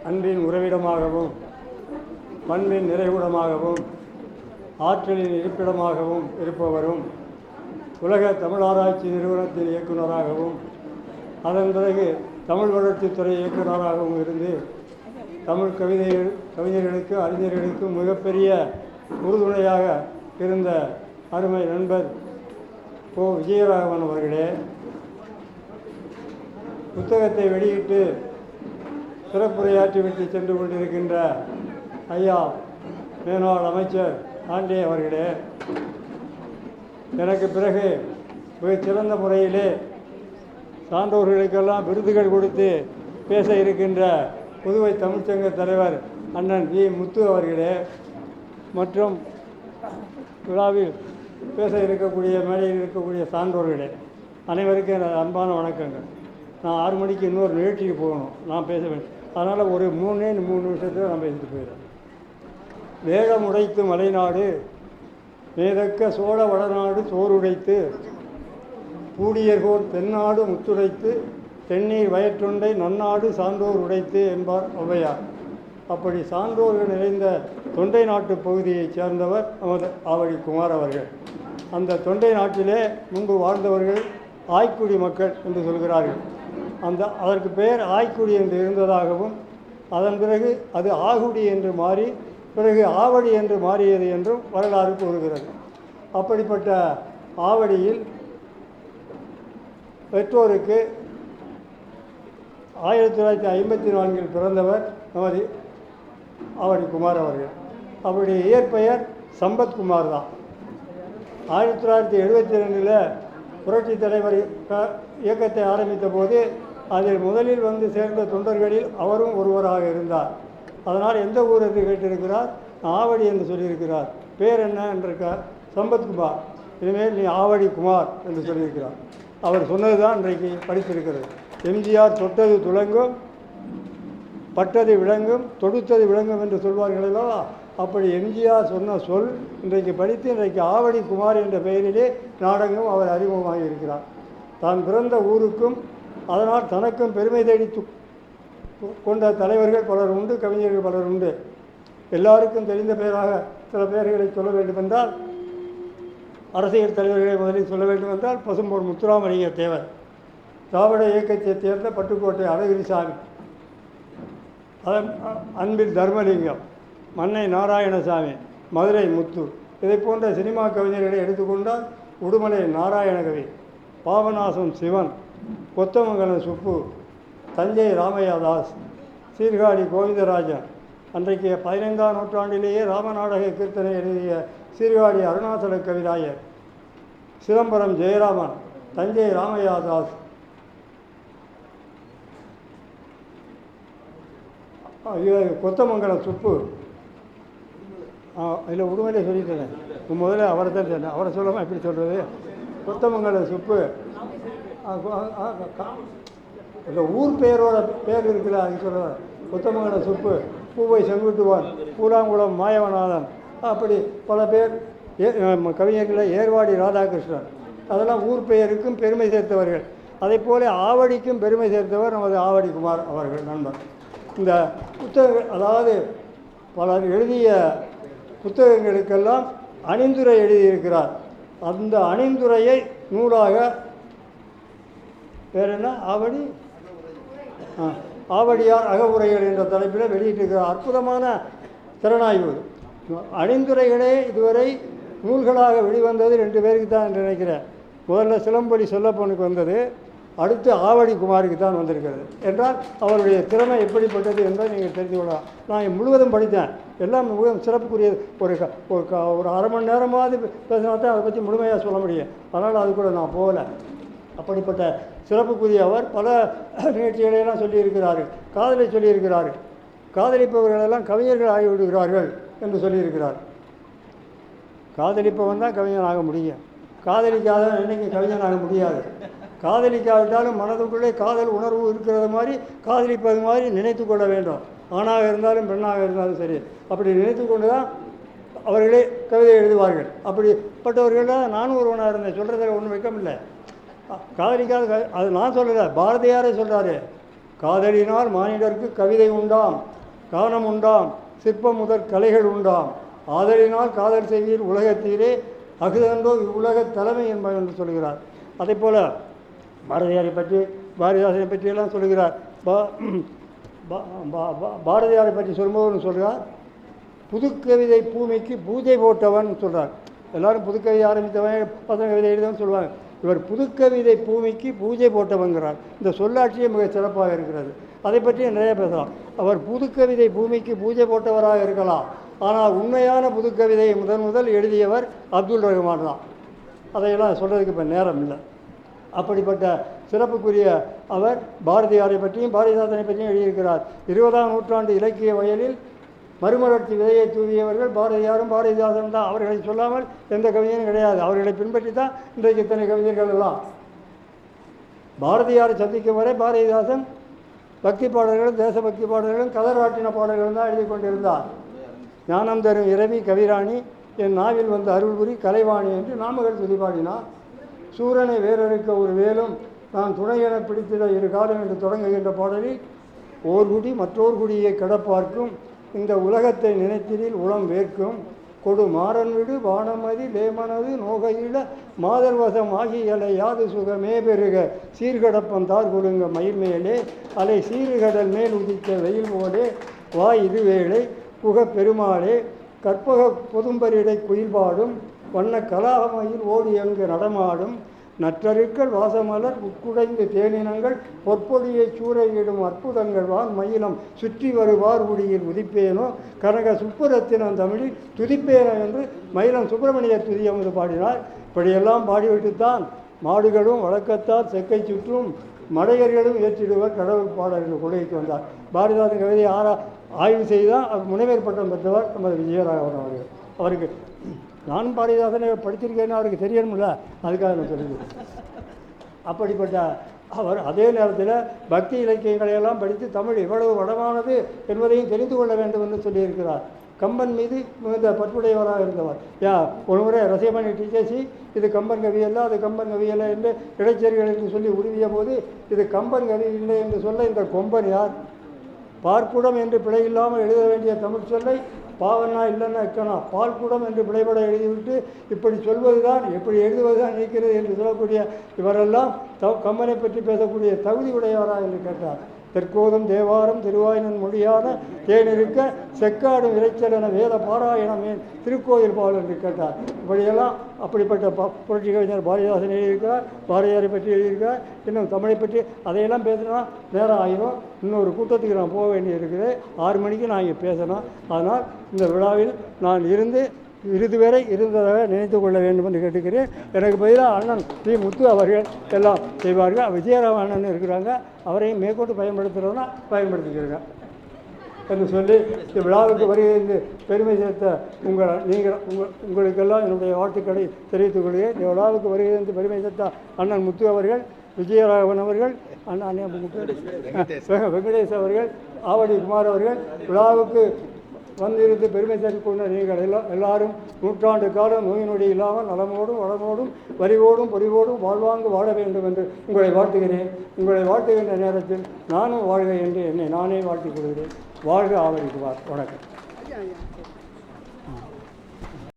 அன்பின் உறைவிடமாகவும் பண்பின் நிறைவுடமாகவும் ஆற்றலின் இருப்பிடமாகவும் இருப்பவரும் உலக தமிழாராய்ச்சி நிறுவனத்தின் இயக்குநராகவும் அதன் பிறகு தமிழ் வளர்ச்சித்துறை இயக்குநராகவும் இருந்து தமிழ் கவிஞர்களுக்கு அறிஞர்களுக்கு மிகப்பெரிய உறுதுணையாக இருந்த அருமை நண்பர் ஓ விஜயராகவன் அவர்களே, புத்தகத்தை வெளியிட்டு சிறப்புரையாற்றிவிட்டு சென்று கொண்டிருக்கின்ற ஐயா மேனாள் அமைச்சர் ஆண்டே அவர்களே, எனக்கு பிறகு மிகச்சிறந்த முறையிலே சான்றோர்களுக்கெல்லாம் விருதுகள் கொடுத்து பேச இருக்கின்ற புதுவை தமிழ்ச்சங்க தலைவர் அண்ணன் வி முத்து அவர்களே, மற்றும் விழாவில் பேச இருக்கக்கூடிய மேடையில் இருக்கக்கூடிய சான்றோர்களே, அனைவருக்கும் எனது அன்பான வணக்கங்கள். நான் 6 மணிக்கு இன்னொரு நிகழ்ச்சிக்கு போகணும், நான் பேச வேண்டும். அதனால் ஒரு 3 நிமிஷத்தில் நான் பேசிட்டு போயிடுறேன். வேகம் உடைத்து மலைநாடு மேதக்க சோழ வடநாடு சோறுடைத்து கூடியர்கோர் தென்னாடு முத்துடைத்து தென்னீர் வயற்றொண்டை நன்னாடு சான்றோர் உடைத்து என்பார் ஔவையார். அப்படி சான்றோர்கள் நிறைந்த தொண்டை நாட்டு பகுதியைச் சேர்ந்தவர் நமது ஆவடி குமார் அவர்கள். அந்த தொண்டை நாட்டிலே முன்பு வாழ்ந்தவர்கள் ஆய்க்குடி மக்கள் என்று சொல்கிறார்கள். அதற்கு பெயர் ஆய்க்குடி என்று இருந்ததாகவும் அதன் பிறகு அது ஆகுடி என்று மாறி பிறகு ஆவடி என்று மாறியது என்றும் வரலாறு கூறுகிறது. அப்படிப்பட்ட ஆவடியில் பெற்றோருக்கு 1954 பிறந்தவர் நமது ஆவடி குமார் அவர்கள். அவருடைய இயற்பெயர் சம்பத்குமார் தான். 1972 புரட்சி தலைவர் இயக்கத்தை ஆரம்பித்த போது அதில் முதலில் வந்து சேர்ந்த தொண்டர்களில் அவரும் ஒருவராக இருந்தார். அதனால் எந்த ஊர் என்று கேட்டிருக்கிறார், ஆவடி என்று சொல்லியிருக்கிறார். பேர் என்ன என்றிருக்கார், சம்பத்குமார். இனிமேல் நீ ஆவடி குமார் என்று சொல்லியிருக்கிறார். அவர் சொன்னது தான் இன்றைக்கு படித்திருக்கிறது. எம்ஜிஆர் தொட்டது துலங்கும், பட்டது விளங்கும், தொடுத்தது விளங்கும் என்று சொல்வார்கள் அல்லவா, அப்படி எம்ஜிஆர் சொன்ன சொல் இன்றைக்கு படித்து இன்றைக்கு ஆவடி குமார் என்ற பெயரிலே நாடகம் அவர் அறிமுகமாக இருக்கிறார். தான் பிறந்த ஊருக்கும் அதனால் தனக்கும் பெருமை தேடி கொண்ட தலைவர்கள் பலர் உண்டு, கவிஞர்கள் பலர் உண்டு. எல்லாருக்கும் தெரிந்த பெயராக சில பெயர்களை சொல்ல வேண்டுமென்றால், அரசியல் தலைவர்களை முதலில் சொல்ல வேண்டுமென்றால் பசும்பொன் முத்துராமலிங்க தேவர், திராவிட இயக்கத்தைச் சேர்ந்த பட்டுக்கோட்டை அழகிரிசாமி, அன்பில் தர்மலிங்கம், மன்னை நாராயணசாமி, மதுரை முத்து, இதை போன்ற சினிமா கவிஞர்களை எடுத்துக்கொண்டால் உடுமலை நாராயணகவி, பாபநாசம் சிவன், கொத்தமங்கலம் சுப்பு, தஞ்சை ராமையாதாஸ், சீர்காழி கோவிந்தராஜன், அன்றைக்கு 15ஆம் நூற்றாண்டிலேயே ராமநாடக கீர்த்தனை எழுதிய சீர்காழி அருணாசல கவிராயர், சிதம்பரம் ஜெயராமன், தஞ்சை ராமையாதாஸ், கொத்தமங்கலம் சுப்பு, இல்லை உடுமலை சொல்லிட்டேன், முதல்ல அவரை தான் சொன்னேன், அவரை சொல்லாமல் எப்படி சொல்கிறது, கொத்தமங்கலம் சுப்பு, இந்த ஊர் பெயரோட பேர் இருக்குல்ல அது சொல்கிறார். கொத்தமங்கலம் சுப்பு, பூவை செங்குட்டுவான், பூலாங்குளம் மாயவநாதன், அப்படி பல பேர் கவிஞர்களை, ஏர்வாடி ராதாகிருஷ்ணன், அதெல்லாம் ஊர் பெயருக்கும் பெருமை சேர்த்தவர்கள். அதே போல ஆவடிக்கும் பெருமை சேர்த்தவர் நமது ஆவடி குமார் அவர்கள் நண்பர். இந்த புத்தகங்கள், அதாவது பலர் எழுதிய புத்தகங்களுக்கெல்லாம் அணிந்துரை எழுதியிருக்கிறார். அந்த அணிந்துரையை நூலாக வேறு என்ன ஆவடியார் அகவுரைகள் என்ற தலைப்பில் வெளியிட்டிருக்கிற அற்புதமான திறனாய்வு. அணிந்துரைகளே இதுவரை நூல்களாக வெளிவந்தது 2 பேருக்கு தான் என்று நினைக்கிறேன். முதல்ல சிலம்பொலி செல்லப்பனுக்கு வந்தது, அடுத்து ஆவடி குமாருக்கு தான் வந்திருக்கிறது. என்றால் அவருடைய திறமை எப்படிப்பட்டது என்பதை நீங்கள் தெரிந்து கொள்ளலாம். நான் முழுவதும் படித்தேன், எல்லாம் மிகவும் சிறப்புக்குரிய. ஒரு அரை மணி நேரமாவது பேசினா தான் அதை பற்றி முழுமையாக சொல்ல முடியும். அதனால் அது கூட நான் போகலை. அப்படிப்பட்ட சிறப்புக்குரிய அவர் பல நிகழ்ச்சிகளையெல்லாம் சொல்லியிருக்கிறார்கள். காதலை சொல்லியிருக்கிறார்கள். காதலிப்பவர்களெல்லாம் கவிஞர்கள் ஆகிவிடுகிறார்கள் என்று சொல்லியிருக்கிறார். காதலிப்பவன் தான் கவிஞன் ஆக முடியும், காதலிக்காதவன் என்றைக்கு கவிஞன் ஆக முடியாது. காதலிக்காவிட்டாலும் மனதுக்குள்ளே காதல் உணர்வு இருக்கிறது மாதிரி காதலிப்பது மாதிரி நினைத்து கொள்ள வேண்டும். ஆணாக இருந்தாலும் பெண்ணாக இருந்தாலும் சரி, அப்படி நினைத்து கொண்டு தான் அவர்களே கவிதை எழுதுவார்கள். அப்படிப்பட்டவர்கள் தான் நானும் ஒருவனாக இருந்தேன், சொல்கிறத ஒன்றும் வைக்கமில்லை. காதலிக்காத அது நான் சொல்லலை, பாரதியாரே சொல்கிறாரு, காதலினால் மானிடருக்கு கவிதை உண்டாம், காணம் உண்டாம் சிற்பம் முதற் கலைகள் உண்டாம் ஆதலினால் காதல் செய்வீர் உலகத்தீரே அகுதன்றோ இவ்வுலகத் தலைமை என்பது என்று சொல்கிறார். அதே போல் பாரதியாரை பற்றி பாரதிதாசனை பற்றியெல்லாம் சொல்கிறார். பாரதியாரை பற்றி சொல்லும்போது சொல்கிறார், புதுக்கவிதை பூமிக்கு பூஜை போட்டவன் சொல்கிறார். எல்லோரும் புதுக்கவிதை ஆரம்பித்தவன் பசங்க கவிதை எழுதவன் சொல்லுவாங்க. இவர் புதுக்கவிதை பூமிக்கு பூஜை போட்டவங்கிறார். இந்த சொல்லாட்சியே மிக சிறப்பாக இருக்கிறது. அதை பற்றி நிறைய பேசலாம். அவர் புதுக்கவிதை பூமிக்கு பூஜை போட்டவராக இருக்கலாம், ஆனால் உண்மையான புதுக்கவிதையை முதல் எழுதியவர் அப்துல் ரஹ்மான் தான். அதையெல்லாம் சொல்கிறதுக்கு இப்போ நேரம் இல்லை. அப்படிப்பட்ட சிறப்புக்குரிய அவர் பாரதியாரை பற்றியும் பாரதிதாசனை பற்றியும் எழுதியிருக்கிறார். 20ஆம் நூற்றாண்டு இலக்கிய வயலில் மறுமலர்ச்சி விதையை தூவியவர்கள் பாரதியாரும் பாரதிதாசன் தான். அவர்களை சொல்லாமல் எந்த கவிதையும் கிடையாது. அவர்களை பின்பற்றி தான் இன்றைக்கு இத்தனை கவிதைகள் எல்லாம். பாரதியாரை சந்திக்கும் வரை பாரதிதாசன் பக்தி பாடல்களும் தேசபக்தி பாடல்களும் கதராட்டின பாடல்களும் தான் எழுதி கொண்டிருந்தார். ஞானம் தரும் இரவி கவிராணி என் நாவில் வந்து அருள்புரி கலைவாணி என்று நாமகள் துதி பாடினார். சூரனை வேறறுக்க ஒரு வேலும் நான் துணையென பிடித்திட இரு காலம் என்று தொடங்குகின்ற பாடலில் ஓர்குடி மற்றோர் குடியை கடப்பார்க்கும் இந்த உலகத்தை நினைத்திடில் உளம் வேர்க்கும் கொடு மாறன் விடு வானமதி லேமனது நோகையில மாதர் வசம் ஆகியலை யாது சுகமே பெருக சீர்கடப்பம் தார் கொடுங்க மயில் மேலே அலை சீர்கடல் மேல் உதித்த வெயில் போலே வா இதுவேளை புக பெருமாளே கற்பக பொதும்பரிடை குயில்பாடும் வண்ண கலாமயில் ஓடி அங்கு நடமாடும் நற்றருக்கள் வாசமலர் உட்குடைந்து தேனினங்கள் பொற்பொடியை சூறையிடும் அற்புதங்கள் வான் மயிலம் சுற்றி வருவார் குடியில் உதிப்பேனோ கனக சுப்புரத்தினம் தமிழில் துதிப்பேனோ என்று மயிலம் சுப்பிரமணிய துதியமது பாடினார். இப்படியெல்லாம் பாடிவிட்டுத்தான் மாடுகளும் வழக்கத்தால் செக்கை சுற்றும் மடையர்களும் ஏற்றிடுவர் கடவுள் பாடல்கள் கொள்கைக்கு வந்தார். பாரதிதாசன் கவிதையை ஆய்வு செய்தால் அவர் முனைவர் பட்டம் பெற்றவர் நமது விஜயராகவன் அவர்கள். அவருக்கு நானும் பாரதிதாசனை படிச்சிருக்கேன்னு அவருக்கு தெரியணும்ல, அதுக்காக நான் சொல்லிக்கிறேன். அப்படிப்பட்ட அவர் அதே நேரத்தில் பக்தி இலக்கியங்களையெல்லாம் படித்து தமிழ் எவ்வளவு வளமானது என்பதையும் தெரிந்து கொள்ள வேண்டும் என்று சொல்லியிருக்கிறார். கம்பன் மீது மிகுந்த பற்றுடையவராக இருந்தவர். ஒரு முறை ரசிகமணி டிகேசி இது கம்பன் கவியல்ல அது கம்பன் கவியல்ல என்று இடைச்செறிகள் என்று சொல்லி உருவிய போது இது கம்பன் கவி இல்லை என்று சொல்ல இந்த கொம்பன் யார்? பார்க்குடம் என்று பிழை இல்லாமல் எழுத வேண்டிய தமிழ் சொல்லை பாவனா இல்லைன்னா இருக்கனா பால்குடம் என்று பிழைபட எழுதிவிட்டு இப்படி சொல்வது தான் எப்படி எழுதுவது தான் இருக்கிறது என்று சொல்லக்கூடிய இவரெல்லாம் கம்பனை பற்றி பேசக்கூடிய தகுதி உடையவரா என்று கேட்டார். தெற்கோதும் தேவாரம் திருவாயினன் மொழியான தேனிருக்க செக்காடும் இறைச்சலென வேத பாராயணமே திருக்கோயில் பால் என்று கேட்டார். இப்படியெல்லாம் அப்படிப்பட்ட புரட்சி கவிஞர் பாரதிதாசன் எழுதியிருக்கிறார். பாரதியாரை பற்றி எழுதியிருக்கிறார். இன்னும் தமிழை பற்றி அதையெல்லாம் பேசினா நேரம் ஆயிரும். இன்னொரு கூட்டத்துக்கு நான் போக வேண்டியிருக்குது. 6 மணிக்கு நான் இங்கே பேசணும். அதனால் இந்த விழாவில் நான் இருந்து இறுதி வரை இருந்ததாக நினைத்து கொள்ள வேண்டும் என்று கேட்டுக்கிறேன். எனக்கு பதிலாக அண்ணன் பி. முத்து அவர்கள் எல்லாம் செய்வார்கள். விஜயராம அண்ணன் இருக்கிறாங்க, அவரையும் மேற்கொண்டு பயன்படுத்துகிறோன்னா பயன்படுத்திக்கிறேங்க என்று சொல்லி இந்த விழாவுக்கு வருகின்ற பெருமை சேர்த்த உங்களுக்கெல்லாம் என்னுடைய வாழ்த்துக்களை தெரிவித்துக் கொள்கிறேன். இந்த விழாவுக்கு வருகின்ற பெருமை சேர்த்த அண்ணன் முத்து அவர்கள், விஜயராகவன் அவர்கள், வெங்கடேஷ் அவர்கள், ஆவடி குமார் அவர்கள், விழாவுக்கு வந்திருந்து பெருமை சேர்த்து கொண்ட நீங்கள் எல்லாரும் 100 நூற்றாண்டு காலம் நோய் நொடி இல்லாமல் நலமோடும் வளமோடும் வரிவோடும் பொறிவோடும் வாழ்வாங்கு வாழ வேண்டும் என்று உங்களை வாழ்த்துகிறேன். உங்களை வாழ்த்துகின்ற நேரத்தில் நானும் வாழ்க என்று என்னை நானே வாழ்த்திக் கொள்கிறேன். வாழ்க ஆவடிக்குவார். வணக்கம்.